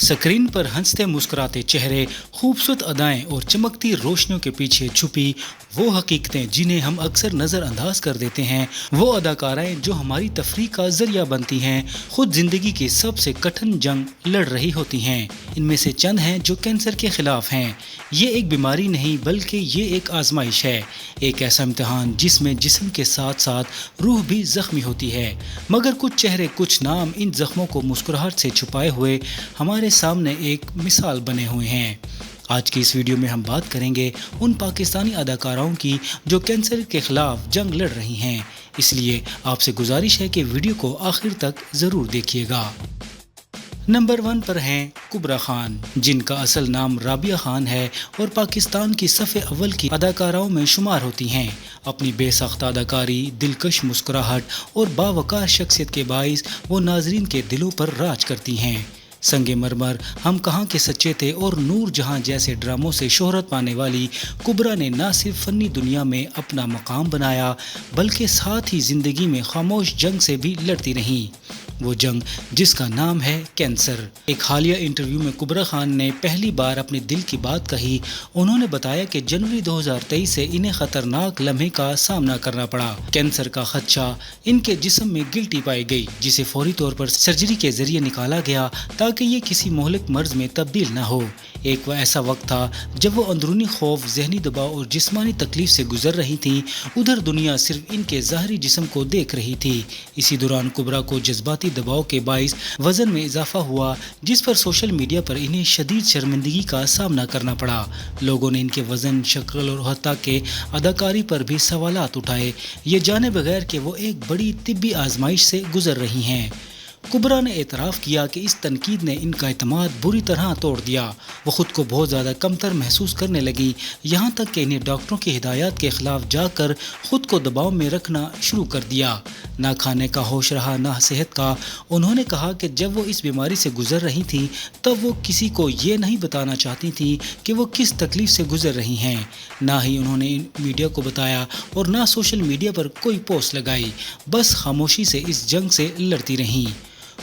Screen पर हंसते मुस्कुराते चेहरे, खूबसूरत अदाएं और चमकती रोशनियों के पीछे छुपी वो हकीकतें जिन्हें हम अक्सर नज़रअंदाज कर देते हैं, वो अदाकाराएं जो हमारी तफरीह का जरिया बनती हैं, खुद जिंदगी की सबसे कठिन जंग लड़ रही होती हैं। इनमें से चंद हैं जो कैंसर के खिलाफ हैं। ये एक बीमारी नहीं बल्कि ये एक आजमाइश है, एक ऐसा इम्तिहान जिसमें जिस्म के साथ साथ रूह भी जख्मी होती है। मगर कुछ चेहरे, कुछ नाम इन जख्मों को मुस्कुराहट से छुपाए हुए हमारे सामने एक मिसाल बने हुए हैं। आज की इस वीडियो में हम बात करेंगे उन पाकिस्तानी अदाकाराओं की जो कैंसर के खिलाफ जंग लड़ रही हैं। इसलिए आपसे गुजारिश है कि वीडियो को आखिर तक ज़रूर देखिएगा। नंबर 1 पर हैं कुबरा खान, जिनका असल नाम राबिया खान है और पाकिस्तान की सफ़े अव्वल की अदाकाराओं में शुमार होती हैं। अपनी बेसख्त अदाकारी, दिलकश मुस्कुराहट और बावकार शख्सियत के बाइस वो नाजरीन के दिलों पर राज करती हैं। संगे मरमर, हम कहाँ के सच्चे थे और नूर जहाँ जैसे ड्रामों से शोहरत पाने वाली कुबरा ने न सिर्फ फनी दुनिया में अपना मकाम बनाया बल्कि साथ ही ज़िंदगी में खामोश जंग से भी लड़ती रहीं, वो जंग जिसका नाम है कैंसर। एक हालिया इंटरव्यू में कुबरा खान ने पहली बार अपने दिल की बात कही। उन्होंने बताया कि जनवरी 2023 से इन्हें खतरनाक लम्हे का सामना करना पड़ा। कैंसर का खदशा इनके जिस्म में गिल्टी पाई गई, जिसे फौरी तौर पर सर्जरी के जरिए निकाला गया ताकि ये किसी मोहलिक मर्ज में तब्दील न हो। एक ऐसा वक्त था जब वो अंदरूनी खौफ, जहनी दबाव और जिस्मानी तकलीफ से गुजर रही थी। उधर दुनिया सिर्फ इनके ज़ाहरी जिस्म को देख रही थी। इसी दौरान कुबरा को जज्बाती दबाव के बाइस वजन में इजाफा हुआ, जिस पर सोशल मीडिया पर इन्हें शदीद शर्मिंदगी का सामना करना पड़ा। लोगों ने इनके वजन, शक्ल और हत्ता के अदाकारी पर भी सवालात उठाए, ये जाने बगैर कि वो एक बड़ी तिब्बी आजमाइश से गुजर रही हैं। कुबरा ने एतराफ़ किया कि इस तनकीद ने इनका एतमाद बुरी तरह तोड़ दिया। वो ख़ुद को बहुत ज़्यादा कमतर महसूस करने लगी, यहाँ तक कि इन्हें डॉक्टरों की हिदायत के ख़िलाफ़ जाकर ख़ुद को दबाव में रखना शुरू कर दिया। ना खाने का होश रहा, ना सेहत का। उन्होंने कहा कि जब वो इस बीमारी से गुजर रही थी तब वो किसी को ये नहीं बताना चाहती थी कि वो किस तकलीफ़ से गुजर रही हैं। ना ही उन्होंने मीडिया को बताया और ना सोशल मीडिया पर कोई पोस्ट लगाई, बस खामोशी से इस जंग से लड़ती रहीं।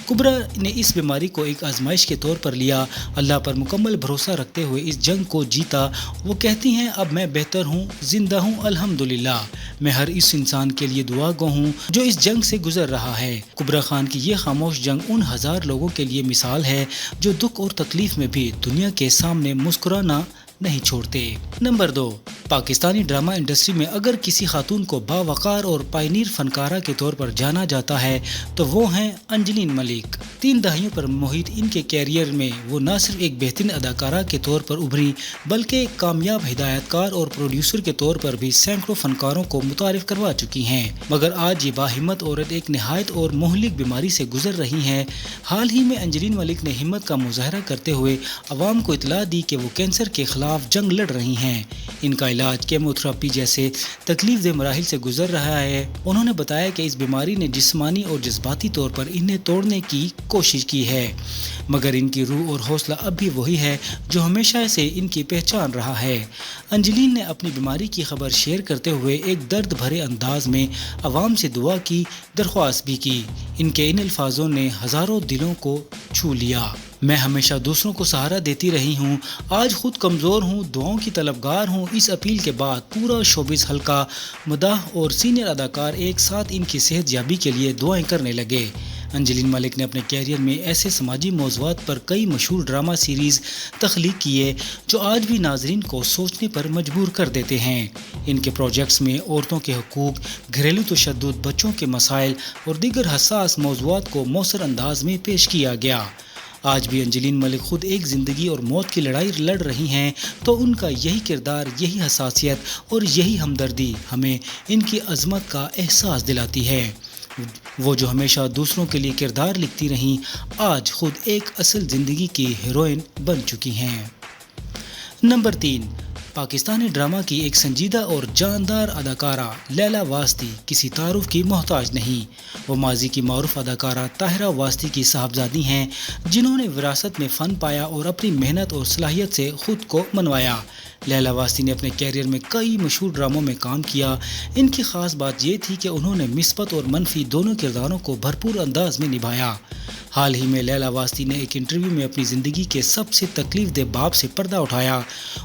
कुबरा ने इस बीमारी को एक आजमाइश के तौर पर लिया, अल्लाह पर मुकम्मल भरोसा रखते हुए इस जंग को जीता। वो कहती हैं, अब मैं बेहतर हूँ, जिंदा हूँ अल्हम्दुलिल्लाह। मैं हर इस इंसान के लिए दुआ गो हूँ जो इस जंग से गुजर रहा है। कुबरा खान की ये खामोश जंग उन हज़ार लोगों के लिए मिसाल है जो दुख और तकलीफ में भी दुनिया के सामने मुस्कुराना नहीं छोड़ते। नंबर 2, पाकिस्तानी ड्रामा इंडस्ट्री में अगर किसी खातून को बावकार और पायनीर फनकारा के तौर पर जाना जाता है तो वो हैं अंजलीन मलिक। 3 दहाइयों पर मुहित इनके कैरियर में वो न सिर्फ एक बेहतरीन अदाकारा के तौर पर उभरी बल्कि एक कामयाब हिदायतकार और प्रोड्यूसर के तौर पर भी सैकड़ों फनकारों को मुतारिफ करवा चुकी हैं। मगर आज ये बाहिम्मत औरत एक निहायत और मुहलिक बीमारी से गुजर रही हैं। हाल ही में अंजलीन मलिक ने हिम्मत का मुजाहरा करते हुए अवाम को इतला दी कि वो कैंसर के खिलाफ जंग लड़ रही हैं। इनका इलाज केमोथेरेपी जैसे तकलीफ दे मराहिल से गुजर रहा है। उन्होंने बताया कि इस बीमारी ने जिस्मानी और जज्बाती तौर पर इन्हें तोड़ने की कोशिश की है, मगर इनकी रूह और हौसला अब भी वही है जो हमेशा से इनकी पहचान रहा है। अंजलीन ने अपनी बीमारी की खबर शेयर करते हुए एक दर्द भरे अंदाज में अवाम से दुआ की दरख्वास्त भी की। इनके इन अल्फाजों ने हज़ारों दिलों को छू लिया। मैं हमेशा दूसरों को सहारा देती रही हूँ, आज खुद कमज़ोर हूँ, दुआओं की तलबगार हूँ। इस अपील के बाद पूरा शोबिस हल्का, मदाह और सीनियर अदाकार एक साथ इनकी सेहत याबी के लिए दुआएं करने लगे। अंजलीन मलिक ने अपने कैरियर में ऐसे समाजी मौज़ूआत पर कई मशहूर ड्रामा सीरीज़ तख्लीक किए जो आज भी नाजरीन को सोचने पर मजबूर कर देते हैं। इनके प्रोजेक्ट्स में औरतों के हकूक़, घरेलू तशद्दुद, बच्चों के मसाइल और दीगर हसास मौज़ूआत को मौसर अंदाज में पेश किया गया। आज भी अंजलीन मलिक खुद एक ज़िंदगी और मौत की लड़ाई लड़ रही हैं, तो उनका यही किरदार, यही हसासियत और यही हमदर्दी हमें इनकी अज़मत का एहसास दिलाती है। वो जो हमेशा दूसरों के लिए किरदार लिखती रहीं, आज खुद एक असल ज़िंदगी की हीरोइन बन चुकी हैं। नंबर 3, पाकिस्तानी ड्रामा की एक संजीदा और जानदार अदाकारा लैला वास्ती किसी तारुफ की मोहताज नहीं। वो माजी की मारूफ अदाकारा ताहिरा वास्ती की साहबजादी हैं, जिन्होंने विरासत में फ़न पाया और अपनी मेहनत और सलाहियत से ख़ुद को मनवाया। लैला वास्ती ने अपने कैरियर में कई मशहूर ड्रामों में काम किया। इनकी ख़ास बात ये थी कि उन्होंने मिस्बत और मनफी दोनों किरदारों को भरपूर अंदाज में निभाया। حال ہی میں لیلا واسطی نے ایک انٹرویو میں اپنی زندگی کے سب سے تکلیف دہ باب سے پردہ اٹھایا۔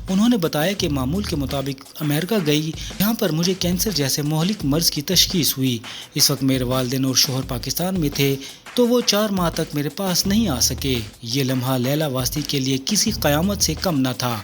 انہوں نے بتایا کہ معمول کے مطابق امریکہ گئی، یہاں پر مجھے کینسر جیسے مہلک مرض کی تشخیص ہوئی۔ اس وقت میرے والدین اور شوہر پاکستان میں تھے تو وہ 4 ماہ تک میرے پاس نہیں آ سکے۔ یہ لمحہ لیلا واسطی کے لیے کسی قیامت سے کم نہ تھا۔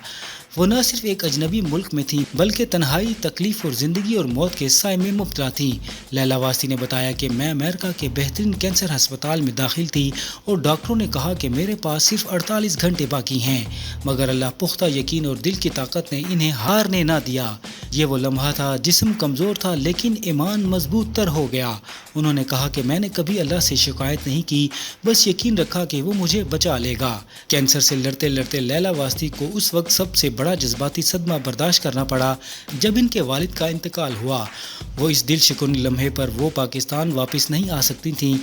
وہ نہ صرف ایک اجنبی ملک میں تھیں بلکہ تنہائی، تکلیف اور زندگی اور موت کے سائے میں مبتلا تھیں۔ لیلا واسطی نے بتایا کہ میں امریکہ کے بہترین کینسر ہسپتال میں داخل تھی اور ڈاکٹروں نے کہا کہ میرے پاس صرف 48 گھنٹے باقی ہیں، مگر اللہ پختہ یقین اور دل کی طاقت نے انہیں ہارنے نہ دیا۔ یہ وہ لمحہ تھا، جسم کمزور تھا لیکن ایمان مضبوط تر ہو گیا۔ انہوں نے کہا کہ میں نے کبھی اللہ سے شکایت نہیں کی، بس یقین رکھا کہ وہ مجھے بچا لے گا۔ کینسر سے لڑتے لڑتے لیلا واسطی کو اس وقت سب سے بڑا جذباتی صدمہ برداشت کرنا پڑا جب ان کے والد کا انتقال ہوا۔ وہ اس دل شکن لمحے پر وہ پاکستان واپس نہیں آ سکتی تھیں۔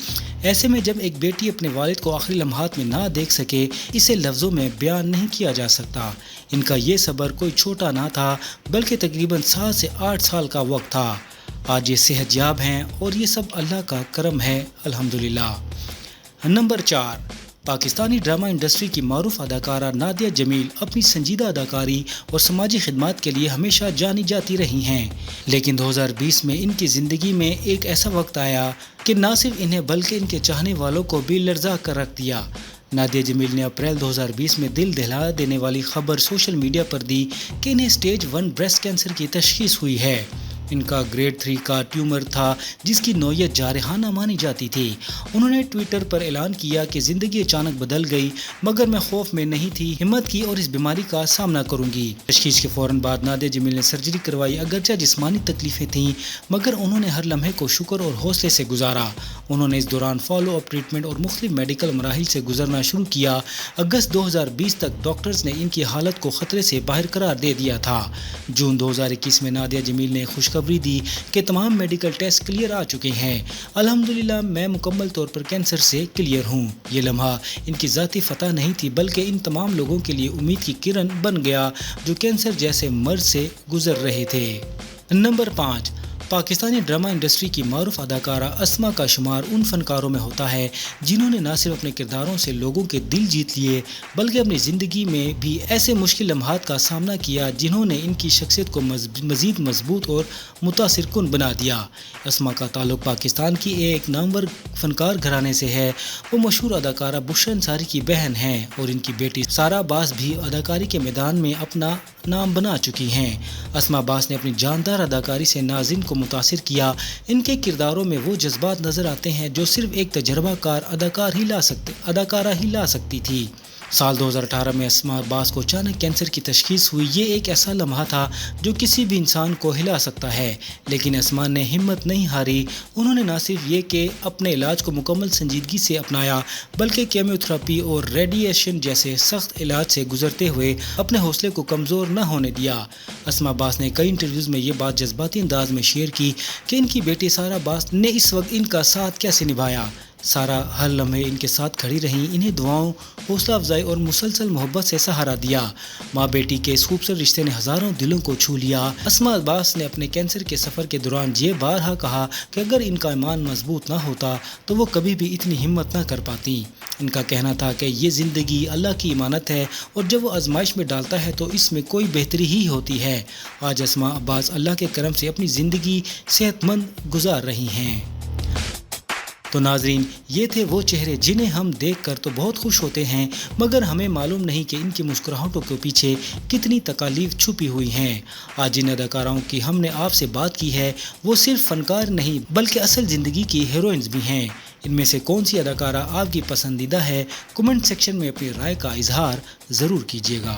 ایسے میں جب ایک بیٹی اپنے والد کو آخری لمحات میں نہ دیکھ سکے، اسے لفظوں میں بیان نہیں کیا جا سکتا۔ ان کا یہ صبر کوئی چھوٹا نہ تھا بلکہ تقریباً 7 سے 8 سال کا وقت تھا۔ آج یہ صحت یاب ہیں اور یہ سب اللہ کا کرم ہے، الحمدللہ۔ نمبر 4، پاکستانی ڈرامہ انڈسٹری کی معروف اداکارہ نادیہ جمیل اپنی سنجیدہ اداکاری اور سماجی خدمات کے لیے ہمیشہ جانی جاتی رہی ہیں، لیکن 2020 میں ان کی زندگی میں ایک ایسا وقت آیا کہ نہ صرف انہیں بلکہ ان کے چاہنے والوں کو بھی لرزا کر رکھ دیا۔ نادیہ جمیل نے اپریل 2020 میں دل دہلا دینے والی خبر سوشل میڈیا پر دی کہ انہیں اسٹیج 1 بریسٹ کینسر کی تشخیص ہوئی ہے۔ ان کا گریڈ 3 کا ٹیومر تھا جس کی نوعیت جارحانہ مانی جاتی تھی۔ انہوں نے ٹویٹر پر اعلان کیا کہ زندگی اچانک بدل گئی، مگر میں خوف میں نہیں تھی، ہمت کی اور اس بیماری کا سامنا کروں گی۔ تشخیص کے فوراً بعد نادیہ جمیل نے سرجری کروائی، اگرچہ جسمانی تکلیفیں تھیں مگر انہوں نے ہر لمحے کو شکر اور حوصلے سے گزارا۔ انہوں نے اس دوران فالو اپ ٹریٹمنٹ اور مختلف میڈیکل مراحل سے گزرنا شروع کیا۔ اگست 2020 تک ڈاکٹرز نے ان کی حالت کو خطرے سے باہر قرار دے دیا تھا۔ جون 2021 میں نادیہ جمیل نے خوشخبری دی کہ تمام میڈیکل ٹیسٹ کلیئر آ چکے ہیں۔ الحمدللہ میں مکمل طور پر کینسر سے کلیئر ہوں۔ یہ لمحہ ان کی ذاتی فتح نہیں تھی بلکہ ان تمام لوگوں کے لیے امید کی کرن بن گیا جو کینسر جیسے مرض سے گزر رہے تھے۔ نمبر 5، پاکستانی ڈرامہ انڈسٹری کی معروف اداکارہ اسما کا شمار ان فنکاروں میں ہوتا ہے جنہوں نے نہ صرف اپنے کرداروں سے لوگوں کے دل جیت لیے بلکہ اپنی زندگی میں بھی ایسے مشکل لمحات کا سامنا کیا جنہوں نے ان کی شخصیت کو مزید مضبوط اور متاثر کن بنا دیا۔ اسما کا تعلق پاکستان کی ایک نامور فنکار گھرانے سے ہے۔ وہ مشہور اداکارہ بشرا انصاری کی بہن ہیں اور ان کی بیٹی سارہ عباس بھی اداکاری کے میدان میں اپنا نام بنا چکی ہیں۔ اسما عباس نے اپنی جاندار اداکاری سے ناظرین کو متاثر کیا۔ ان کے کرداروں میں وہ جذبات نظر آتے ہیں جو صرف ایک تجربہ کار اداکارہ ہی لا سکتی تھی۔ سال 2018 میں اسما عباس کو اچانک کینسر کی تشخیص ہوئی۔ یہ ایک ایسا لمحہ تھا جو کسی بھی انسان کو ہلا سکتا ہے، لیکن اسما نے ہمت نہیں ہاری۔ انہوں نے نہ صرف یہ کہ اپنے علاج کو مکمل سنجیدگی سے اپنایا بلکہ کیمو تھراپی اور ریڈیشن جیسے سخت علاج سے گزرتے ہوئے اپنے حوصلے کو کمزور نہ ہونے دیا۔ اسما عباس نے کئی انٹرویوز میں یہ بات جذباتی انداز میں شیئر کی کہ ان کی بیٹی سارہ عباس نے اس وقت ان کا ساتھ کیسے نبھایا۔ سارہ ہر لمحے ان کے ساتھ کھڑی رہیں، انہیں دعاؤں، حوصلہ افزائی اور مسلسل محبت سے سہارا دیا۔ ماں بیٹی کے اس خوبصورت رشتے نے ہزاروں دلوں کو چھو لیا۔ اسما عباس نے اپنے کینسر کے سفر کے دوران یہ بارہا کہا کہ اگر ان کا ایمان مضبوط نہ ہوتا تو وہ کبھی بھی اتنی ہمت نہ کر پاتی۔ ان کا کہنا تھا کہ یہ زندگی اللہ کی امانت ہے اور جب وہ آزمائش میں ڈالتا ہے تو اس میں کوئی بہتری ہی ہوتی ہے۔ آج اسما عباس اللہ کے کرم سے اپنی زندگی صحت مند گزار رہی ہیں۔ تو ناظرین، یہ تھے وہ چہرے جنہیں ہم دیکھ کر تو بہت خوش ہوتے ہیں مگر ہمیں معلوم نہیں کہ ان کی مسکراہٹوں کے پیچھے کتنی تکالیف چھپی ہوئی ہیں۔ آج جن اداکاراؤں کی ہم نے آپ سے بات کی ہے وہ صرف فنکار نہیں بلکہ اصل زندگی کی ہیروئنز بھی ہیں۔ ان میں سے کون سی اداکارہ آپ کی پسندیدہ ہے؟ کمنٹ سیکشن میں اپنی رائے کا اظہار ضرور کیجیے گا۔